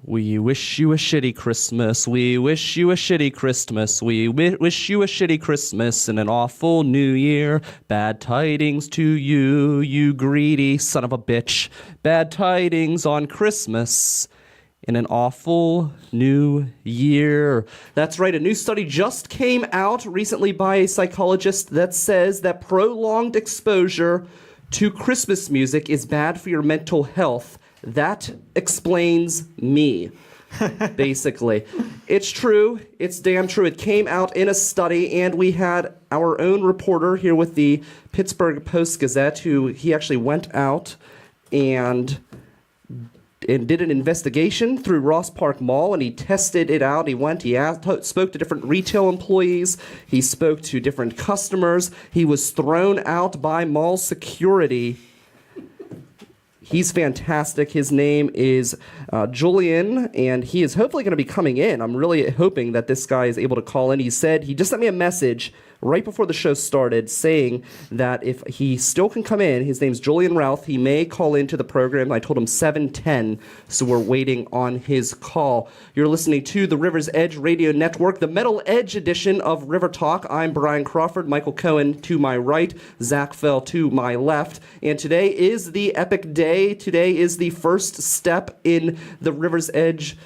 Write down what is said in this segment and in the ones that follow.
We wish you a shitty Christmas. We wish you a shitty Christmas. We wish you a shitty Christmas and an awful new year. Bad tidings to you, you greedy son of a bitch. Bad tidings on Christmas in an awful new year. That's right, a new study just came out recently by a psychologist that says that prolonged exposure to Christmas music is bad for your mental health. That explains me, basically. It's true. It's damn true. It came out in a study, and we had our own reporter here with the Pittsburgh Post-Gazette, who he actually went out and did an investigation through Ross Park Mall, and he tested it out. He spoke to different retail employees. He spoke to different customers. He was thrown out by mall security. He's fantastic. His name is Julian, and he is hopefully going to be coming in. I'm really hoping that this guy is able to call in. He said he just sent me a message right before the show started saying that if he still can come in, his name's Julian Routh, he may call into the program. I told him 7:10, so we're waiting on his call. You're listening to the River's Edge Radio Network, the Metal Edge edition of River Talk. I'm Brian Crawford, Michael Cohen to my right, Zach Fehl to my left, and today is the epic day. Today is the first step in the River's Edge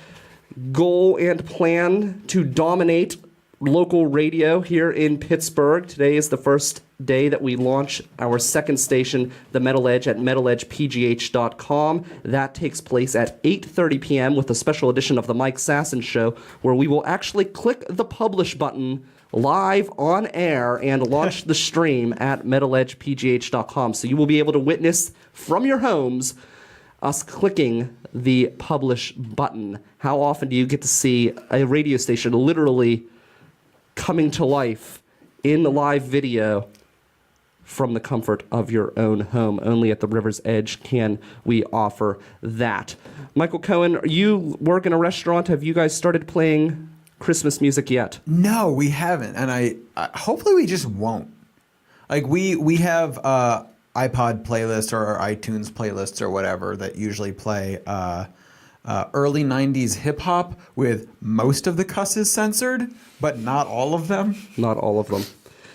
goal and plan to dominate local radio here in Pittsburgh. Today is the first day that we launch our second station, The Metal Edge, at metaledgepgh.com. That takes place at 8:30 p.m. with a special edition of The Mike Sasson Show, where we will actually click the publish button live on air and launch the stream at metaledgepgh.com. So you will be able to witness from your homes us clicking the publish button. How often do you get to see a radio station literally coming to life in the live video from the comfort of your own home? Only at the River's Edge can we offer that. Michael Cohen, you work in a restaurant. Have you guys started playing Christmas music yet? No, we haven't, and I hopefully we just won't. Like we have iPod playlists or iTunes playlists or whatever that usually play early 90s hip-hop with most of the cusses censored, but not all of them. Not all of them.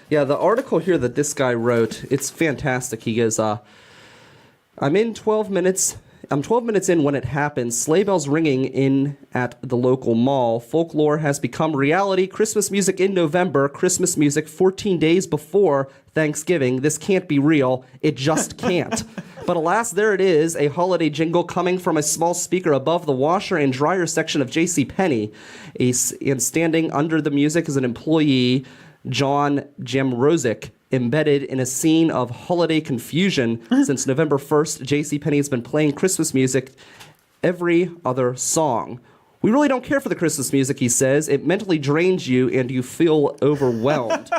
Yeah, the article here that this guy wrote, it's fantastic. He goes, I'm 12 minutes in when it happens. Sleigh bells ringing in at the local mall. Folklore has become reality. Christmas music in November. Christmas music 14 days before Thanksgiving. This can't be real. It just can't. But alas, there it is, a holiday jingle coming from a small speaker above the washer and dryer section of JCPenney. And standing under the music is an employee, John Jamrosic, embedded in a scene of holiday confusion. Since November 1st, JCPenney has been playing Christmas music every other song. We really don't care for the Christmas music, he says. It mentally drains you and you feel overwhelmed.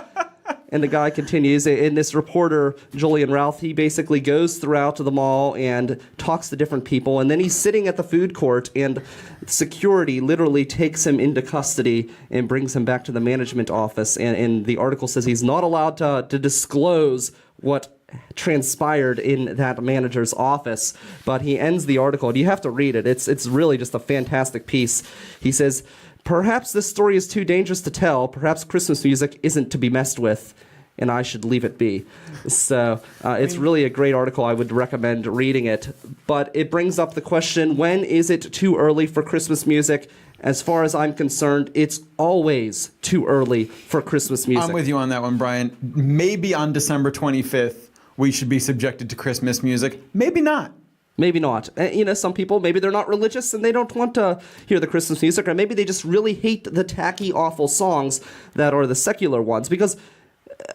And the guy continues, in this reporter, Julian Routh, he basically goes throughout the mall and talks to different people, and then he's sitting at the food court, and security literally takes him into custody and brings him back to the management office. And the article says he's not allowed to disclose what transpired in that manager's office, but he ends the article, and you have to read it. It's really just a fantastic piece. He says, perhaps this story is too dangerous to tell. Perhaps Christmas music isn't to be messed with, and I should leave it be. So it's really a great article. I would recommend reading it. But it brings up the question, when is it too early for Christmas music? As far as I'm concerned, it's always too early for Christmas music. I'm with you on that one, Brian. Maybe on December 25th, we should be subjected to Christmas music. Maybe not. Maybe not. Some people, maybe they're not religious and they don't want to hear the Christmas music, or maybe they just really hate the tacky, awful songs that are the secular ones. Because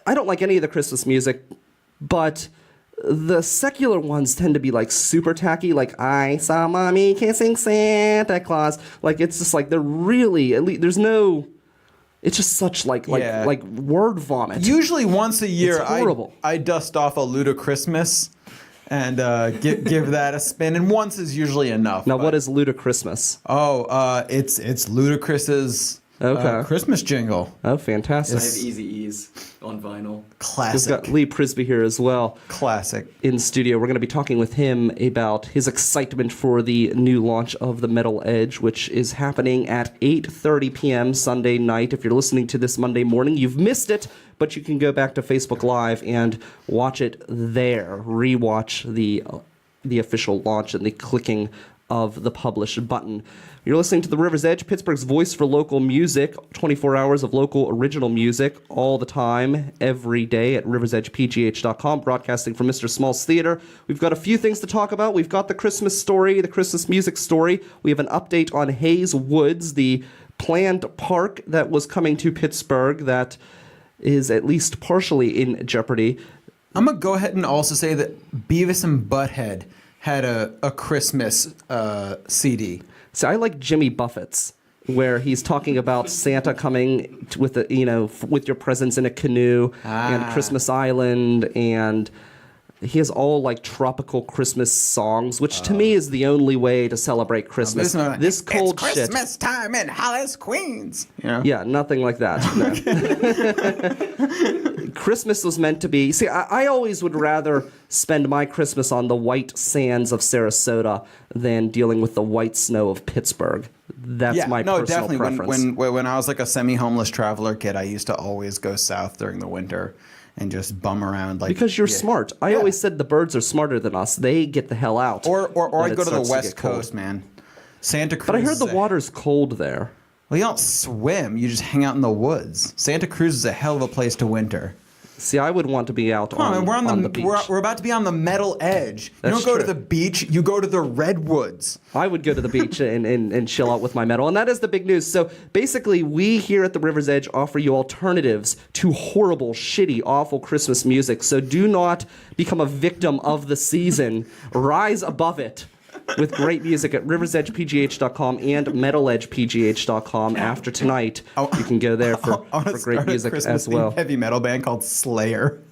I don't like any of the Christmas music, but the secular ones tend to be like super tacky, like I saw mommy kissing Santa Claus. Like it's just like they're really, at least there's no. It's just such like word vomit. Usually once a year, it's horrible. I dust off a Ludachristmas and give that a spin, and once is usually enough. Now, what is Ludachristmas? Oh, it's Ludacris's Okay. Christmas jingle. Oh, fantastic. I have Easy E's on vinyl. We've Classic. got Lee Prisby here as well. Classic. In studio. We're going to be talking with him about his excitement for the new launch of the Metal Edge, which is happening at 8:30 p.m. Sunday night. If you're listening to this Monday morning, you've missed it, but you can go back to Facebook Live and watch it there. Rewatch the official launch and the clicking of the publish button. You're listening to The River's Edge, Pittsburgh's voice for local music, 24 hours of local original music all the time, every day at riversedgepgh.com, broadcasting from Mr. Small's Theater. We've got a few things to talk about. We've got the Christmas story, the Christmas music story. We have an update on Hayes Woods, the planned park that was coming to Pittsburgh that is at least partially in jeopardy. I'm going to go ahead and also say that Beavis and Butthead had a Christmas CD. So I like Jimmy Buffett's, where he's talking about Santa coming with with your presents in a canoe and Christmas Island, and he has all like tropical Christmas songs, which to me is the only way to celebrate Christmas. This cold it's shit. Christmas time in Hollis, Queens. You know? Yeah, nothing like that. No. Christmas was meant to be... See, I always would rather spend my Christmas on the white sands of Sarasota than dealing with the white snow of Pittsburgh. That's my personal preference. When I was like a semi-homeless traveler kid, I used to always go south during the winter and just bum around. Because you're smart. I always said the birds are smarter than us. They get the hell out. Or I'd go to the West Coast, man. Santa Cruz. But I heard the water's cold there. Well, you don't swim. You just hang out in the woods. Santa Cruz is a hell of a place to winter. See, I would want to be out on the beach. We're about to be on the Metal Edge. You That's don't go to true. the beach. You go to the redwoods. I would go to the beach and chill out with my metal. And that is the big news. So basically, we here at the River's Edge offer you alternatives to horrible, shitty, awful Christmas music. So do not become a victim of the season. Rise above it with great music at riversedgepgh.com and metaledgepgh.com. After tonight, you can go there for great music as well. Heavy metal band called Slayer.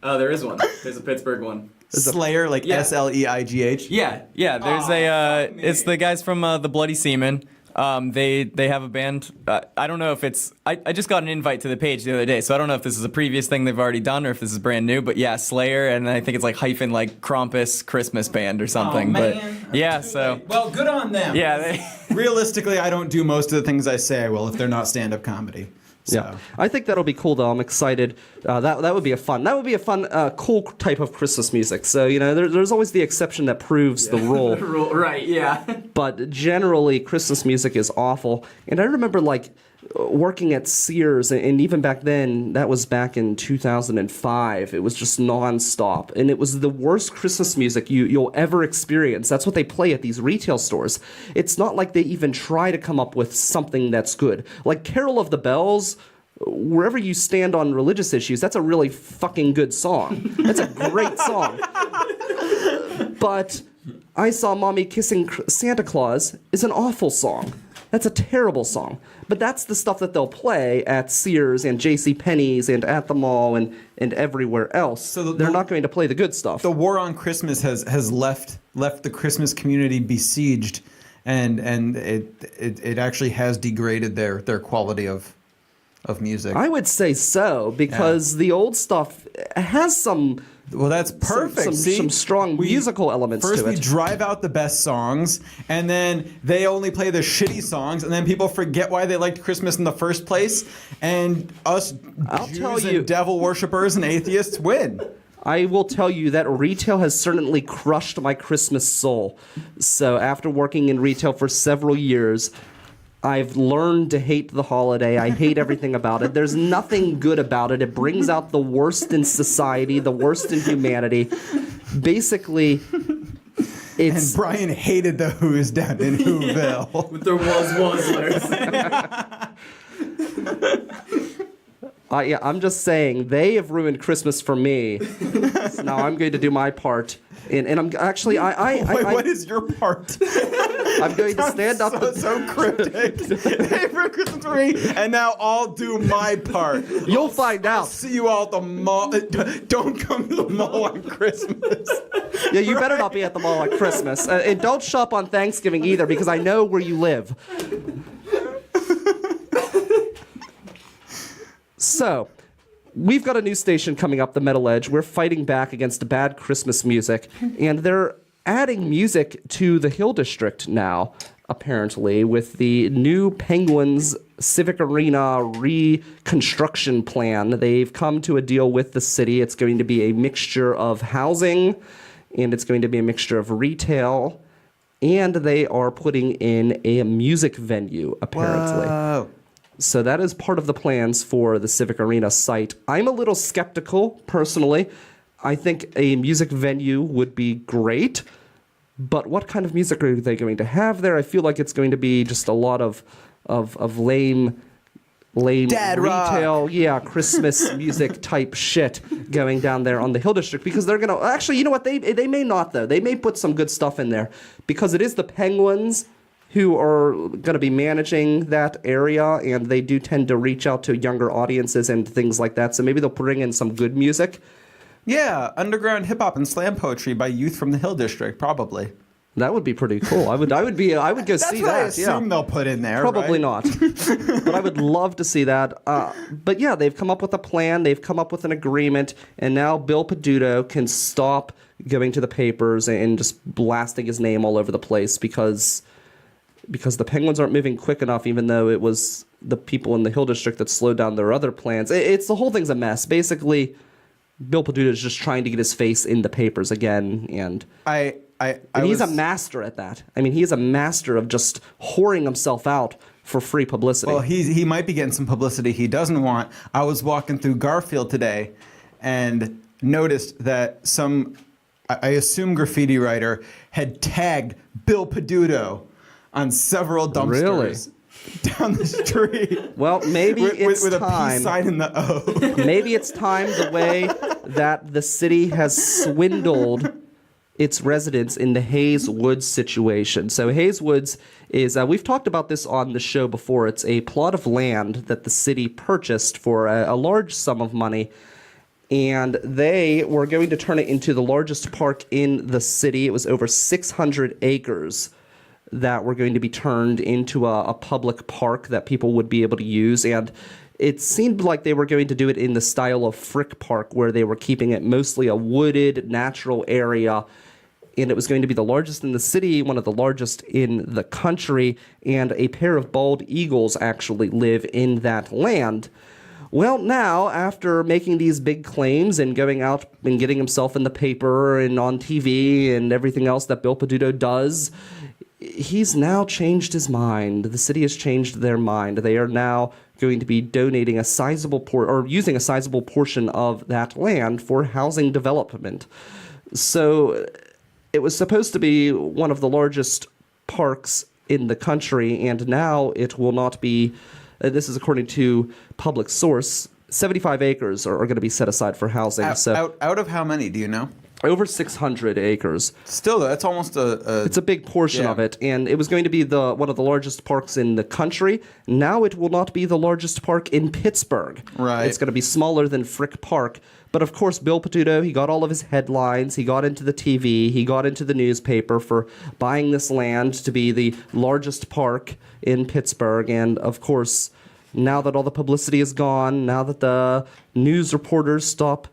Oh, there is one. There's a Pittsburgh one. Slayer, like Yeah. Sleigh. Yeah. There's it's the guys from the Bloody Seamen. They have a band. I don't know if it's. I just got an invite to the page the other day, so I don't know if this is a previous thing they've already done or if this is brand new. But yeah, Slayer, and I think it's like hyphen like Krampus Christmas band or something. But yeah, so Well, good on them. yeah, Realistically, I don't do most of the things I say I will if they're not stand-up comedy. So. Yeah, I think that'll be cool though. I'm excited. That would be a fun. Cool type of Christmas music. So there's always the exception that proves the rule. right, yeah. But generally, Christmas music is awful. And I remember working at Sears, and even back then, that was back in 2005. It was just nonstop, and it was the worst Christmas music you'll ever experience. That's what they play at these retail stores. It's not like they even try to come up with something that's good. Like Carol of the Bells, wherever you stand on religious issues, that's a really fucking good song. That's a great song. But I Saw Mommy Kissing Santa Claus is an awful song. That's a terrible song. But that's the stuff that they'll play at Sears and JCPenney's and at the mall and everywhere else. So they're not going to play the good stuff. The war on Christmas has left the Christmas community besieged, and it actually has degraded their quality of music. I would say so, because the old stuff has some... Well, that's perfect. Some strong musical elements to it. First, we drive out the best songs, and then they only play the shitty songs, and then people forget why they liked Christmas in the first place, and us Jews and devil worshippers and atheists win. I will tell you that retail has certainly crushed my Christmas soul. So after working in retail for several years, I've learned to hate the holiday. I hate everything about it. There's nothing good about it. It brings out the worst in society, the worst in humanity. Basically, it's... And Brian hated the Who's down in Whoville. With their wuzzlers. I'm just saying, they have ruined Christmas for me. So now I'm going to do my part. And I'm actually, what is your part? I'm going to stand up. So cryptic. They ruined Christmas for me, and now I'll do my part. You'll find out. See you all at the mall. Don't come to the mall on Christmas. Yeah, you better not be at the mall at Christmas. And don't shop on Thanksgiving either, because I know where you live. So, we've got a new station coming up, the Metal Edge. We're fighting back against bad Christmas music, and they're adding music to the Hill District now, apparently, with the new Penguins Civic Arena reconstruction plan. They've come to a deal with the city. It's going to be a mixture of housing, and it's going to be a mixture of retail, and they are putting in a music venue, apparently. Whoa. So that is part of the plans for the Civic Arena site. I'm a little skeptical, personally. I think a music venue would be great, but what kind of music are they going to have there? I feel like it's going to be just a lot of lame Dad retail, rock. Christmas music type shit going down there on the Hill District, because they're gonna actually, you know what? They may not, though. They may put some good stuff in there, because it is the Penguins who are going to be managing that area, and they do tend to reach out to younger audiences and things like that. So maybe they'll bring in some good music. Yeah, underground hip hop and slam poetry by youth from the Hill District, probably. That would be pretty cool. I would go see that. That's what I assume they'll put in there. Probably right? not, but I would love to see that. But yeah, they've come up with a plan. They've come up with an agreement, and now Bill Peduto can stop going to the papers and just blasting his name all over the place because the Penguins aren't moving quick enough, even though it was the people in the Hill District that slowed down their other plans. It's the whole thing's a mess. Basically, Bill Peduto is just trying to get his face in the papers again, and he's a master at that. I mean, he's a master of just whoring himself out for free publicity. Well, he might be getting some publicity he doesn't want. I was walking through Garfield today and noticed that I assume graffiti writer had tagged Bill Peduto on several dumpsters down the street. Well, maybe it's with time. a peace sign in the O. Maybe it's time, the way that the city has swindled its residents in the Hayes Woods situation. So Hayes Woods is, we've talked about this on the show before. It's a plot of land that the city purchased for a large sum of money, and they were going to turn it into the largest park in the city. It was over 600 acres that were going to be turned into a public park that people would be able to use. And it seemed like they were going to do it in the style of Frick Park, where they were keeping it mostly a wooded, natural area. And it was going to be the largest in the city, one of the largest in the country, and a pair of bald eagles actually live in that land. Well, now, after making these big claims and going out and getting himself in the paper and on TV and everything else that Bill Peduto does, he's now changed his mind. The city has changed their mind. They are now going to be donating a sizable using a sizable portion of that land for housing development. So it was supposed to be one of the largest parks in the country, and now it will not be. This is according to public source. 75 acres are going to be set aside for housing. Out of how many, do you know? Over 600 acres. Still, that's almost It's a big portion of it, and it was going to be one of the largest parks in the country. Now it will not be the largest park in Pittsburgh. Right. It's going to be smaller than Frick Park. But of course, Bill Peduto, he got all of his headlines. He got into the TV. He got into the newspaper for buying this land to be the largest park in Pittsburgh. And of course, now that all the publicity is gone, now that the news reporters stop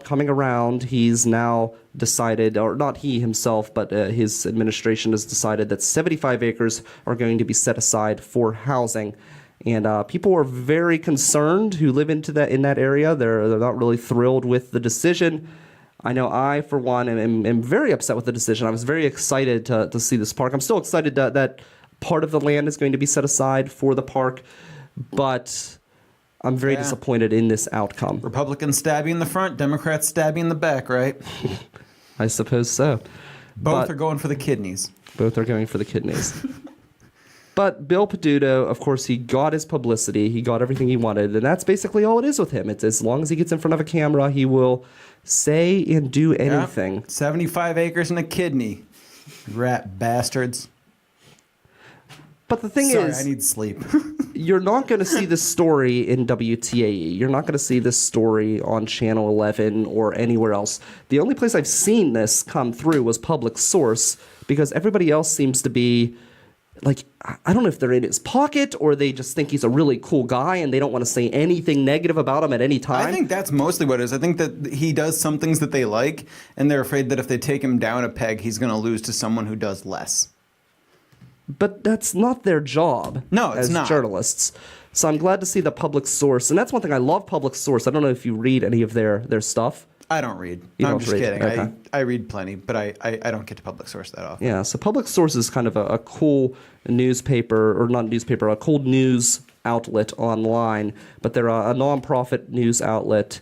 coming around, he's now decided, or not he himself, but his administration has decided that 75 acres are going to be set aside for housing. And people are very concerned who live in that area. They're not really thrilled with the decision. I know I, for one, am very upset with the decision. I was very excited to see this park. I'm still excited that part of the land is going to be set aside for the park, but I'm very disappointed in this outcome. Republicans stab you in the front, Democrats stab you in the back, right? I suppose so. Both are going for the kidneys. Both are going for the kidneys. But Bill Peduto, of course, he got his publicity. He got everything he wanted. And that's basically all it is with him. It's as long as he gets in front of a camera, he will say and do anything. Yep. 75 acres and a kidney. Rat bastards. But the thing is, I need sleep. you're not going to see this story in WTAE. You're not going to see this story on Channel 11 or anywhere else. The only place I've seen this come through was Public Source, because everybody else seems to be like, I don't know if they're in his pocket or they just think he's a really cool guy and they don't want to say anything negative about him at any time. I think that's mostly what it is. I think that he does some things that they like, and they're afraid that if they take him down a peg, he's going to lose to someone who does less. But that's not their job It's as not. journalists. So I'm glad to see the Public Source. And that's one thing I love Public Source. I don't know if you read any of their stuff. I don't read. You I'm don't just read. kidding. Okay. I read plenty, but I don't get to Public Source that often. Yeah, so Public Source is kind of a cool newspaper, or not newspaper, a cool news outlet online. But they're a nonprofit news outlet,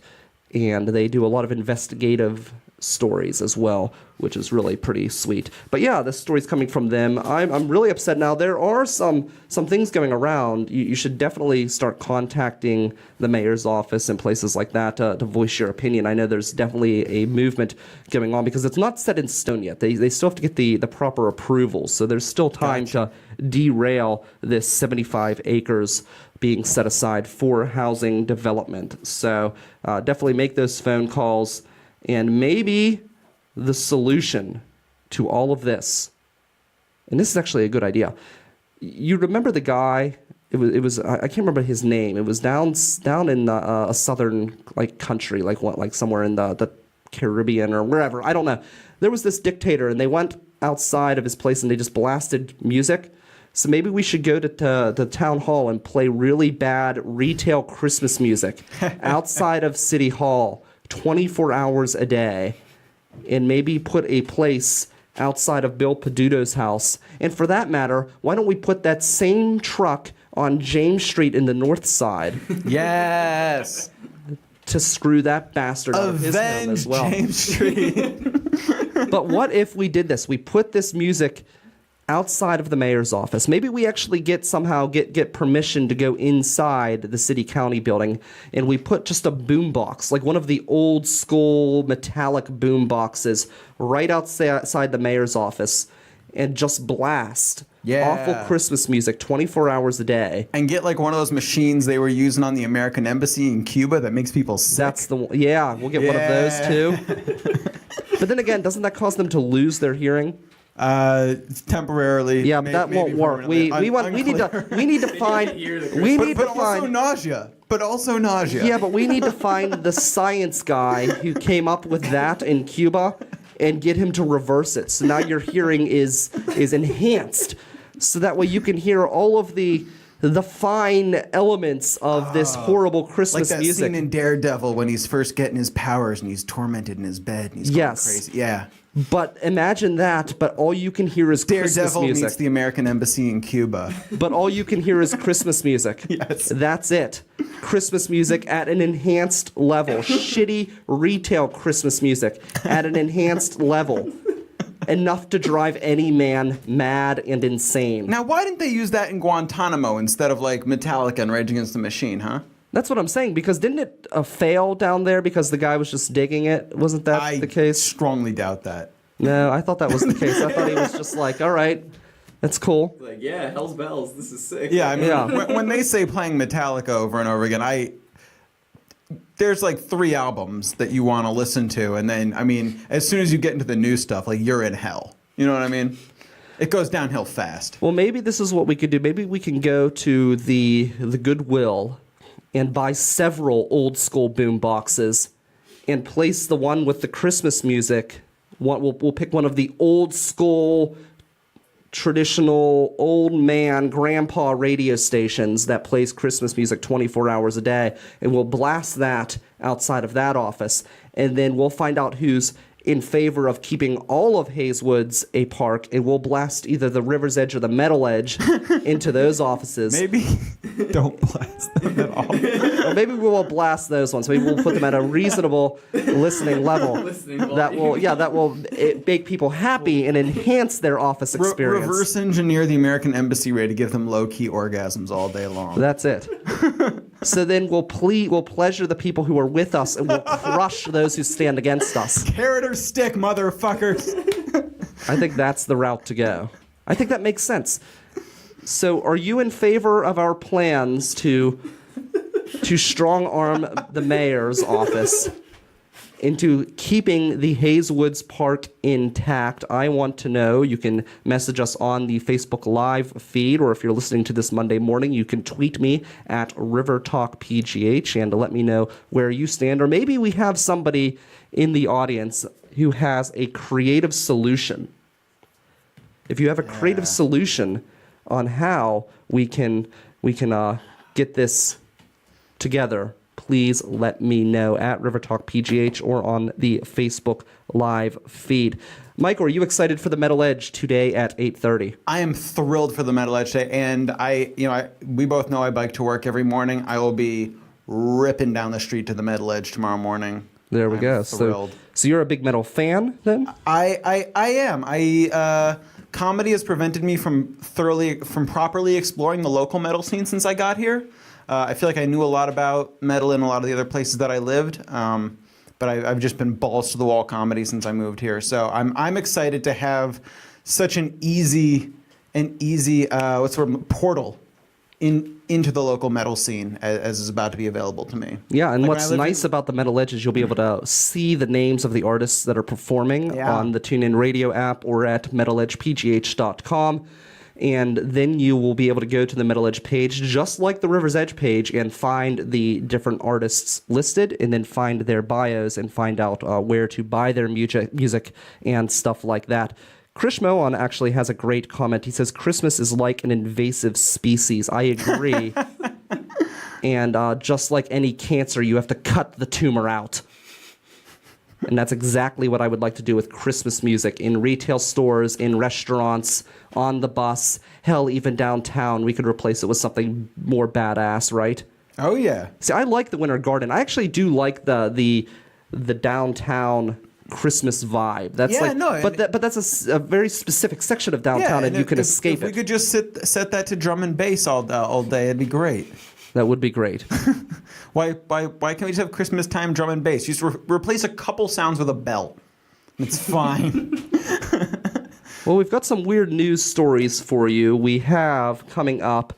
and they do a lot of investigative stories as well, which is really pretty sweet. But yeah, this story's coming from them. I'm really upset now. There are some things going around. You should definitely start contacting the mayor's office and places like that to voice your opinion. I know there's definitely a movement going on because it's not set in stone yet. They still have to get the proper approvals. So there's still time to derail this 75 acres being set aside for housing development. So definitely make those phone calls. And maybe the solution to all of this, and this is actually a good idea. You remember the guy? It was I can't remember his name. It was down in a southern country, like somewhere in the Caribbean or wherever. I don't know. There was this dictator, and they went outside of his place and they just blasted music. So maybe we should go to the town hall and play really bad retail Christmas music outside of City Hall. 24 hours a day, and maybe put a place outside of Bill Peduto's house. And for that matter, why don't we put that same truck on James Street in the north side Yes. to screw that bastard out of his home as well. James Street. But what if we did this? We put this music outside of the mayor's office. Maybe we actually get permission to go inside the city county building, and we put just a boom box, like one of the old school metallic boom boxes, right outside the mayor's office, and just blast awful Christmas music 24 hours a day. And get like one of those machines they were using on the American Embassy in Cuba that makes people sick. That's the one. Yeah, we'll get one of those too. But then again, doesn't that cause them to lose their hearing? Temporarily. Yeah, but that won't work. We need to find but also nausea. But also nausea. Yeah, but we need to find the science guy who came up with that in Cuba and get him to reverse it. So now your hearing is enhanced. So that way you can hear all of the fine elements of this horrible Christmas like that music. scene in Daredevil when he's first getting his powers and he's tormented in his bed and he's going crazy. Yeah. But imagine that, but all you can hear is Christmas Daredevil music. meets the American Embassy in Cuba. But all you can hear is Christmas music. Yes. That's it. Christmas music at an enhanced level. Shitty retail Christmas music at an enhanced level. Enough to drive any man mad and insane. Now, why didn't they use that in Guantanamo instead of like Metallica and Rage Against the Machine, huh? That's what I'm saying, because didn't it fail down there because the guy was just digging it? Wasn't that the case? I strongly doubt that. No, I thought that was the case. I thought he was just like, all right, that's cool. Like, yeah, Hell's Bells, this is sick. Yeah, I mean, Yeah. when they say playing Metallica over and over again, there's like 3 albums that you want to listen to, and then, I mean, as soon as you get into the new stuff, like, you're in hell. You know what I mean? It goes downhill fast. Well, maybe this is what we could do. Maybe we can go to the Goodwill and buy several old school boom boxes and place the one with the Christmas music. We'll pick one of the old school, traditional, old man, grandpa radio stations that plays Christmas music 24 hours a day, and we'll blast that outside of that office. And then we'll find out who's in favor of keeping all of Hayeswoods a park, and we'll blast either the River's Edge or the Metal Edge into those offices. Maybe don't blast them at all. Or maybe we will blast those ones. Maybe we'll put them at a reasonable listening level that will make people happy and enhance their office experience. Reverse engineer the American Embassy Ray to give them low-key orgasms all day long. That's it. So then we'll pleasure the people who are with us, and we'll crush those who stand against us. Carrot or stick, motherfuckers. I think that's the route to go. I think that makes sense. So are you in favor of our plans to strong-arm the mayor's office into keeping the Hayeswoods Park intact, I want to know. You can message us on the Facebook Live feed, or if you're listening to this Monday morning, you can tweet me at RiverTalkPGH and let me know where you stand. Or maybe we have somebody in the audience who has a creative solution. If you have a creative solution on how we can get this together, please let me know at RiverTalkPGH or on the Facebook Live feed. Michael, are you excited for the Metal Edge today at 8:30? I am thrilled for the Metal Edge today, and we both know I bike to work every morning. I will be ripping down the street to the Metal Edge tomorrow morning. There we go. Thrilled. So you're a big metal fan then? I am. Comedy has prevented me from properly exploring the local metal scene since I got here. I feel like I knew a lot about metal in a lot of the other places that I lived, but I've just been balls to the wall comedy since I moved here. So I'm excited to have such an easy portal into the local metal scene as is about to be available to me. Yeah, and what's nice about the Metal Edge is you'll be able to see the names of the artists that are performing on the TuneIn Radio app or at metaledgepgh.com. And then you will be able to go to the Metal Edge page, just like the River's Edge page, and find the different artists listed, and then find their bios and find out where to buy their music and stuff like that. Krish Mohan actually has a great comment. He says, Christmas is like an invasive species. I agree. And just like any cancer, you have to cut the tumor out. And that's exactly what I would like to do with Christmas music in retail stores, in restaurants, on the bus, hell, even downtown. We could replace it with something more badass, right? Oh, yeah. See, I like the Winter Garden. I actually do like the downtown Christmas vibe. That's but that's a very specific section of downtown, and you can escape it. If we could just set that to drum and bass all day, it'd be great. That would be great. Why can't we just have Christmas time drum and bass? Just replace a couple sounds with a bell. It's fine. Well, we've got some weird news stories for you. We have coming up,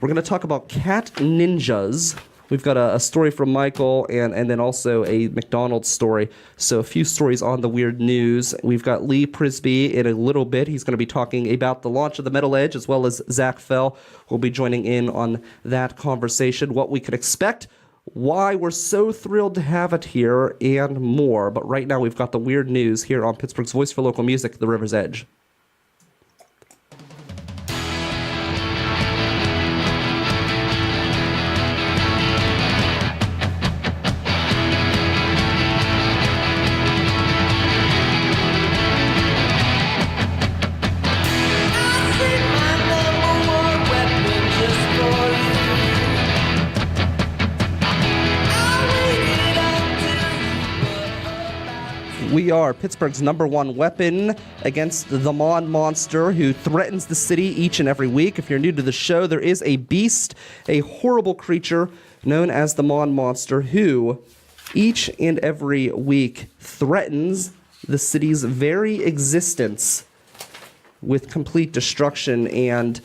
we're going to talk about cat ninjas. We've got a story from Michael and then also a McDonald's story. So a few stories on the weird news. We've got Lee Prisby in a little bit. He's going to be talking about the launch of the Metal Edge, as well as Zach Fehl will be joining in on that conversation, what we could expect, why we're so thrilled to have it here, and more. But right now we've got the weird news here on Pittsburgh's Voice for Local Music, The River's Edge. We are Pittsburgh's #1 weapon against the Mon Monster, who threatens the city each and every week. If you're new to the show, there is a beast, a horrible creature known as the Mon Monster, who each and every week threatens the city's very existence with complete destruction. And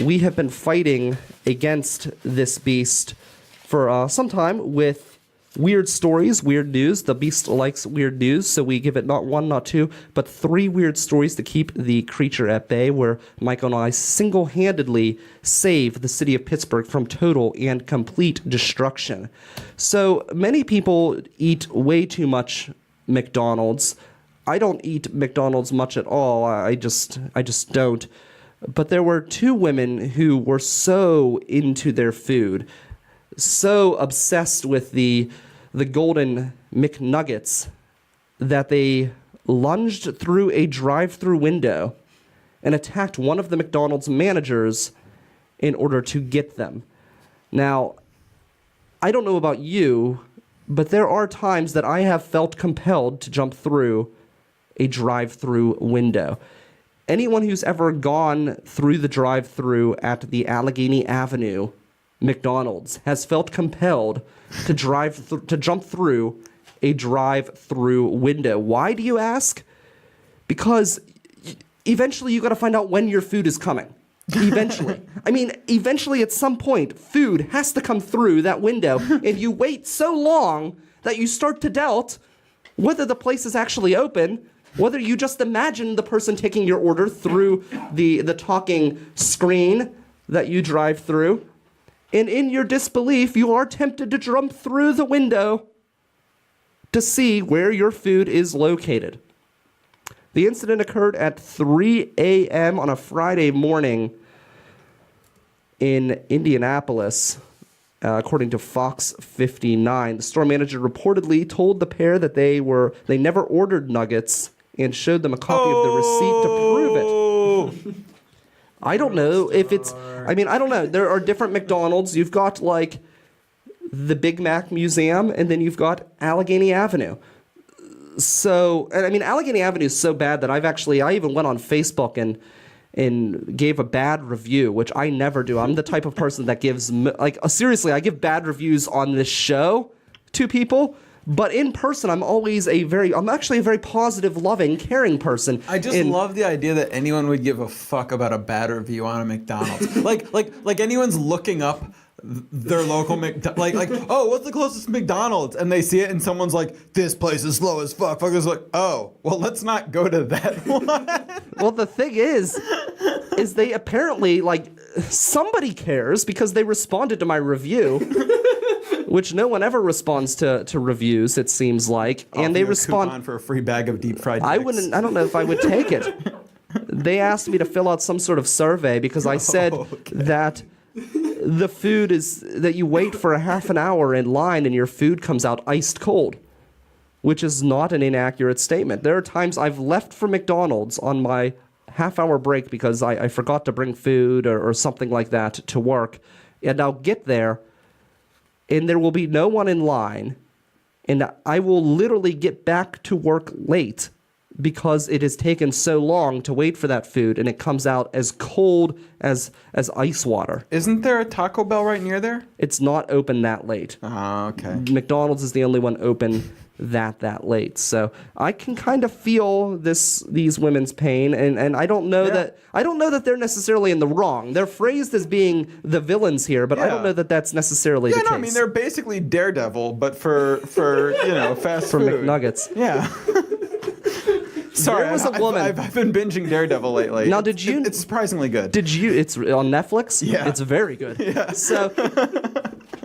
we have been fighting against this beast for some time with weird stories, weird news. The beast likes weird news, so we give it not one, not two, but 3 weird stories to keep the creature at bay, where Michael and I single-handedly save the city of Pittsburgh from total and complete destruction. So many people eat way too much McDonald's. I don't eat McDonald's much at all. I just don't. But there were 2 women who were so into their food, so obsessed with the golden McNuggets, that they lunged through a drive-through window and attacked one of the McDonald's managers in order to get them. Now, I don't know about you, but there are times that I have felt compelled to jump through a drive-through window. Anyone who's ever gone through the drive-through at the Allegheny Avenue McDonald's has felt compelled to jump through a drive-through window. Why, do you ask? Because eventually you got to find out when your food is coming. Eventually. I mean, eventually at some point, food has to come through that window, and you wait so long that you start to doubt whether the place is actually open, whether you just imagine the person taking your order through the talking screen that you drive through, and in your disbelief, you are tempted to jump through the window to see where your food is located. The incident occurred at 3 a.m. on a Friday morning in Indianapolis, according to Fox 59. The store manager reportedly told the pair that they never ordered nuggets and showed them a copy of the receipt to prove it. I don't know if it's... I don't know. There are different McDonald's. You've got, like, the Big Mac Museum, and then you've got Allegheny Avenue. So, Allegheny Avenue is so bad that I even went on Facebook and gave a bad review, which I never do. I'm the type of person that gives, seriously, I give bad reviews on this show to people, but in person, I'm actually a very positive, loving, caring person. I just love the idea that anyone would give a fuck about a bad review on a McDonald's. like anyone's looking up their local oh, what's the closest McDonald's? And they see it and someone's like, this place is slow as fuck. Fuckers like, oh, well, let's not go to that one. Well, the thing is they apparently, somebody cares because they responded to my review, which no one ever responds to reviews, it seems like. And they respond... coupon for a free bag of deep fried I dicks. don't know if I would take it. They asked me to fill out some sort of survey because I said that the food is that you wait for a half an hour in line and your food comes out iced cold, which is not an inaccurate statement. There are times I've left for McDonald's on my half-hour break because I forgot to bring food or something like that to work, and I'll get there, and there will be no one in line, and I will literally get back to work late because it has taken so long to wait for that food, and it comes out as cold as ice water. Isn't there a Taco Bell right near there? It's not open that late. Oh, okay. McDonald's is the only one open that late. So I can kind of feel these women's pain, and I don't know that they're necessarily in the wrong. They're phrased as being the villains here, but I don't know that that's necessarily the case. They're basically Daredevil, but for fast for food. McNuggets. Yeah. Sorry, there was a woman. I've been binging Daredevil lately. Now, It's surprisingly good. It's on Netflix? Yeah. It's very good. Yeah. So,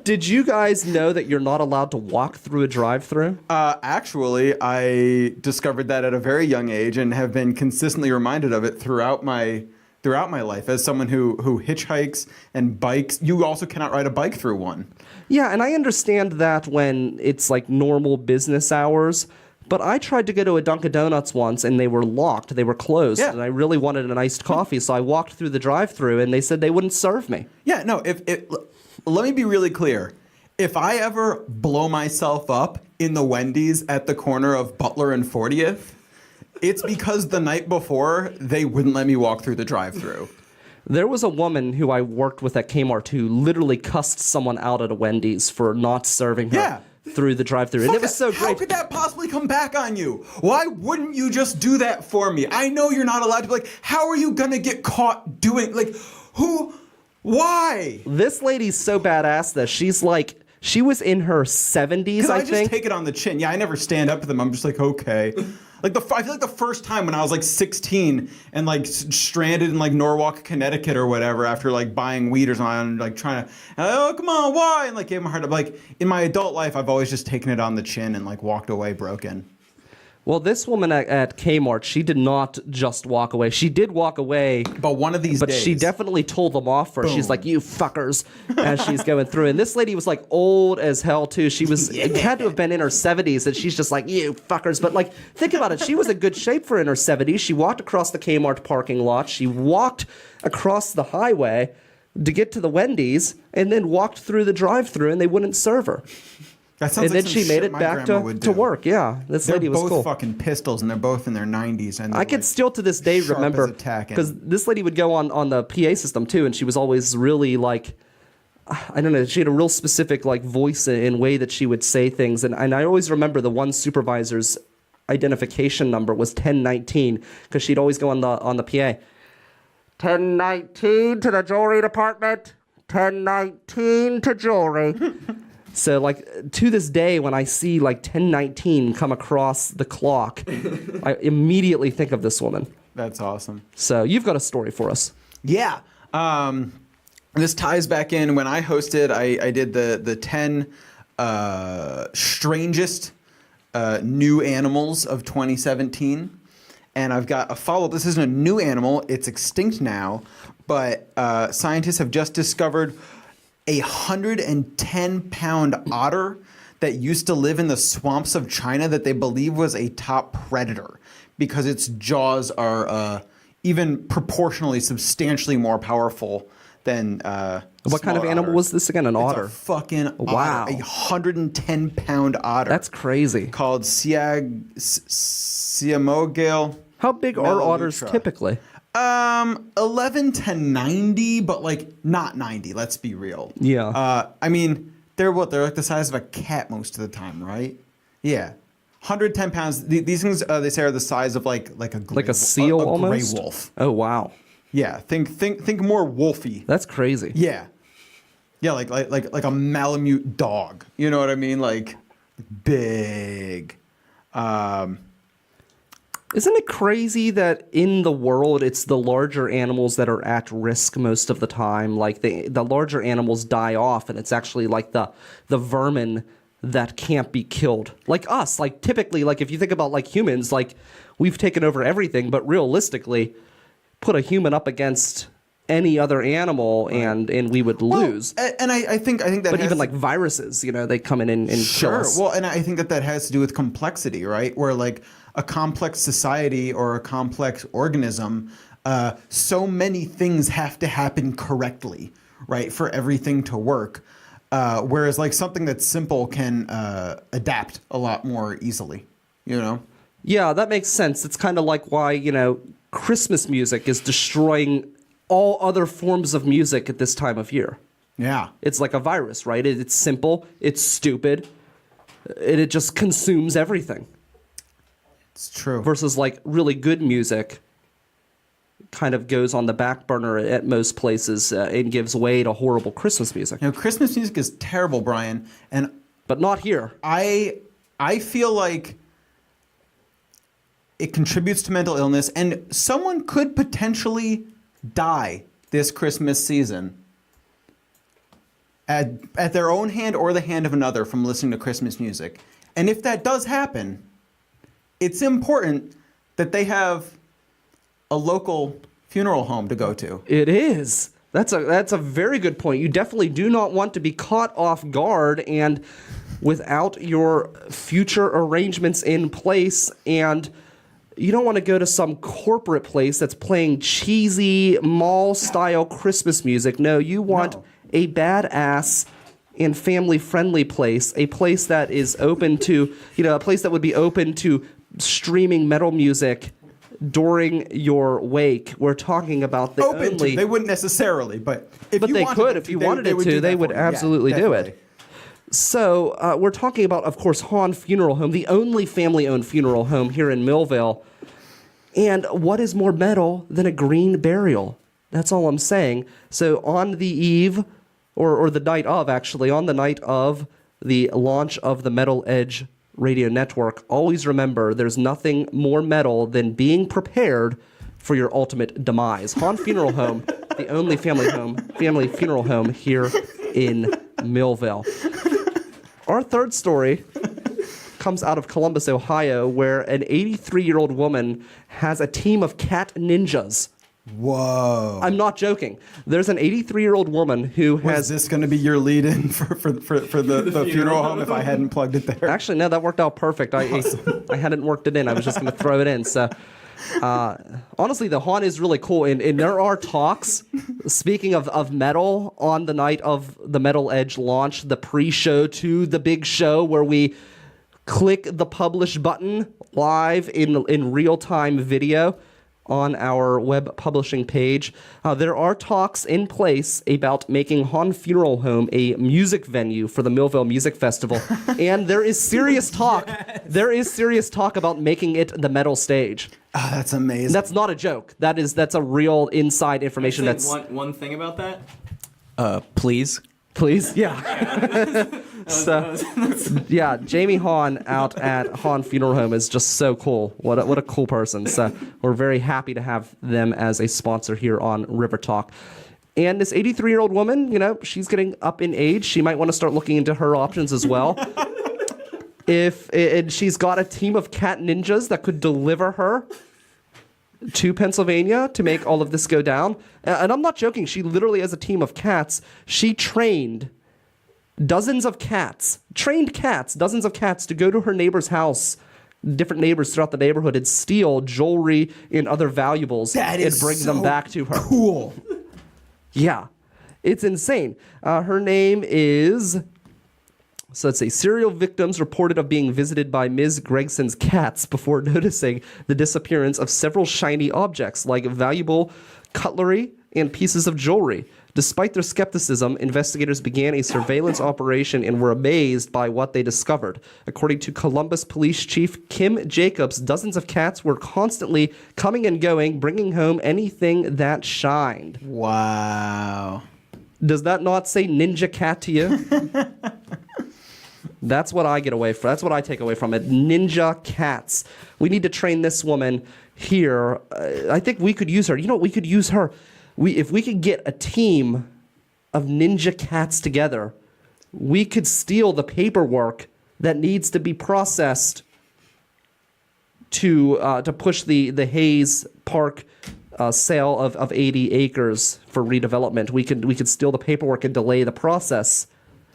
did you guys know that you're not allowed to walk through a drive-thru? Actually, I discovered that at a very young age and have been consistently reminded of it throughout my life as someone who hitchhikes and bikes. You also cannot ride a bike through one. Yeah, and I understand that when it's like normal business hours. But I tried to go to a Dunkin' Donuts once, and they were locked. They were closed, and I really wanted an iced coffee, so I walked through the drive-thru, and they said they wouldn't serve me. Yeah, no, let me be really clear. If I ever blow myself up in the Wendy's at the corner of Butler and 40th, it's because the night before, they wouldn't let me walk through the drive-thru. There was a woman who I worked with at Klaymore who literally cussed someone out at a Wendy's for not serving her through the drive-thru, and it was so great. How could that possibly come back on you? Why wouldn't you just do that for me? I know you're not allowed to be like, how are you gonna get caught doing, why? This lady's so badass that she was in her 70s, I think. Just take it on the chin. Yeah, I never stand up to them. I'm just like, okay. I feel like the first time when I was 16 and stranded in Norwalk, Connecticut or whatever after buying weed or something, trying to, oh, come on, why? And gave him a hard time. In my adult life, I've always just taken it on the chin and walked away broken. Well, this woman at Kmart, she did not just walk away. She did walk away. But one of these days. But she definitely told them off first. Boom. She's like, you fuckers, as she's going through. And this lady was old as hell, too. She was had to have been in her 70s, and she's just like, you fuckers. But think about it. She was in good shape for in her 70s. She walked across the Kmart parking lot. She walked across the highway to get to the Wendy's, and then walked through the drive-thru, and they wouldn't serve her. And then she made it back to work. Yeah, this lady was cool. They're both fucking pistols, and they're both in their 90s. And I can still to this day remember because this lady would go on the PA system too, and she was always really I don't know. She had a real specific voice and way that she would say things, and I always remember the one supervisor's identification number was 1019 because she'd always go on the PA. 1019 to the jewelry department. 1019 to jewelry. So, like, to this day, when I see, like, 1019 come across the clock, I immediately think of this woman. That's awesome. So, you've got a story for us. Yeah. This ties back in when I hosted, I did the 10 strangest new animals of 2017. And I've got a follow-up. This isn't a new animal. It's extinct now. But scientists have just discovered a 110-pound otter that used to live in the swamps of China that they believe was a top predator because its jaws are even proportionally substantially more powerful than What kind of animal otter. was this again? An otter? It's a fucking Wow. otter. A 110-pound otter. That's crazy. Called Siamogale. How big are otters Melaleuca. typically? 11 to 90, but like not 90. Let's be real. Yeah. I mean, they're what? They're like the size of a cat most of the time, right? Yeah. 110 pounds. These things they say are the size of like a gray, Like a seal a almost? gray wolf. Oh, wow. Yeah. Think more wolfy. That's crazy. Yeah. Yeah, like a Malamute dog. You know what I mean? Like big. Isn't it crazy that in the world it's the larger animals that are at risk most of the time? Like the larger animals die off, and it's actually like the vermin that can't be killed. Like us, like typically, like if you think about like humans, like we've taken over everything, but realistically, put a human up against any other animal and we would lose. And I think that. But has even to- like viruses, they come in and kill Sure. us. Well, and I think that has to do with complexity, right? Where like a complex society or a complex organism, so many things have to happen correctly, right, for everything to work. Whereas like something that's simple can adapt a lot more easily, Yeah, that makes sense. It's kind of like why, Christmas music is destroying all other forms of music at this time of year. Yeah. It's like a virus, right? It's simple, it's stupid, it just consumes everything. It's true. Versus like really good music kind of goes on the back burner at most places and gives way to horrible Christmas music. Christmas music is terrible, Brian, and But not here. I feel like it contributes to mental illness, and someone could potentially die this Christmas season at their own hand or the hand of another from listening to Christmas music. And if that does happen, it's important that they have a local funeral home to go to. It is. That's a very good point. You definitely do not want to be caught off guard and without your future arrangements in place, and you don't want to go to some corporate place that's playing cheesy mall-style Christmas music. No, you want a badass and family-friendly place, a place that is open to, a place that would be open to streaming metal music during your wake. We're talking about the Open only... to. They wouldn't necessarily, but if But you they wanted could. it If you to, wanted it would to, do they that would for you. Yeah, absolutely do definitely. it. So we're talking about, of course, Hahn Funeral Home, the only family-owned funeral home here in Millville. And what is more metal than a green burial? That's all I'm saying. So on the eve, or the night of, actually, on the night of the launch of the Metal Edge radio network, always remember there's nothing more metal than being prepared for your ultimate demise. Hahn Funeral Home, the only family funeral home here in Millville. Our third story comes out of Columbus, Ohio, where an 83-year-old woman has a team of cat ninjas. Whoa. I'm not joking. There's an 83-year-old woman who Was has... this going to be your lead-in for the funeral home if I hadn't plugged it there? Actually, no, that worked out perfect. I hadn't worked it in. I was just going to throw it in. So, honestly, the Hahn is really cool. And there are talks, speaking of metal, on the night of the Metal Edge launch, the pre-show to the big show where we click the publish button live in real-time video on our web publishing page. There are talks in place about making Hahn Funeral Home a music venue for the Millville Music Festival. And there is serious talk. Yes. There is serious talk about making it the metal stage. Oh, that's amazing. That's not a joke. That's a real inside information. One thing about that. Please. Please, yeah. So, yeah, Jamie Hahn out at Hahn Funeral Home is just so cool. What a cool person. So we're very happy to have them as a sponsor here on River Talk. And this 83-year-old woman, she's getting up in age. She might want to start looking into her options as well. And she's got a team of cat ninjas that could deliver her to Pennsylvania to make all of this go down. And I'm not joking. She literally has a team of cats. She trained dozens of cats to go to her neighbor's house, different neighbors throughout the neighborhood, and steal jewelry and other valuables and bring them back to her. Cool. Yeah, it's insane. Her name is... So let's see. Serial victims reported of being visited by Ms. Gregson's cats before noticing the disappearance of several shiny objects like valuable cutlery and pieces of jewelry. Despite their skepticism, investigators began a surveillance operation and were amazed by what they discovered. According to Columbus Police Chief Kim Jacobs, dozens of cats were constantly coming and going, bringing home anything that shined. Wow. Does that not say ninja cat to you? That's what I get away from. That's what I take away from it. Ninja cats. We need to train this woman here. I think we could use her. You know what? We could use her. If we could get a team of ninja cats together, we could steal the paperwork that needs to be processed to push the Hayes Park sale of 80 acres for redevelopment. We could steal the paperwork and delay the process.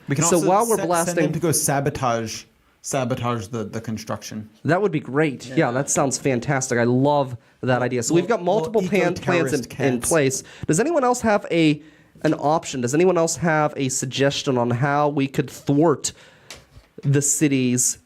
We can So also while we're send blasting- them to go sabotage the construction. That would be great. Yeah, that sounds fantastic. I love that idea. So we've got multiple plans in place. Does anyone else have an option? Does anyone else have a suggestion on how we could thwart the city's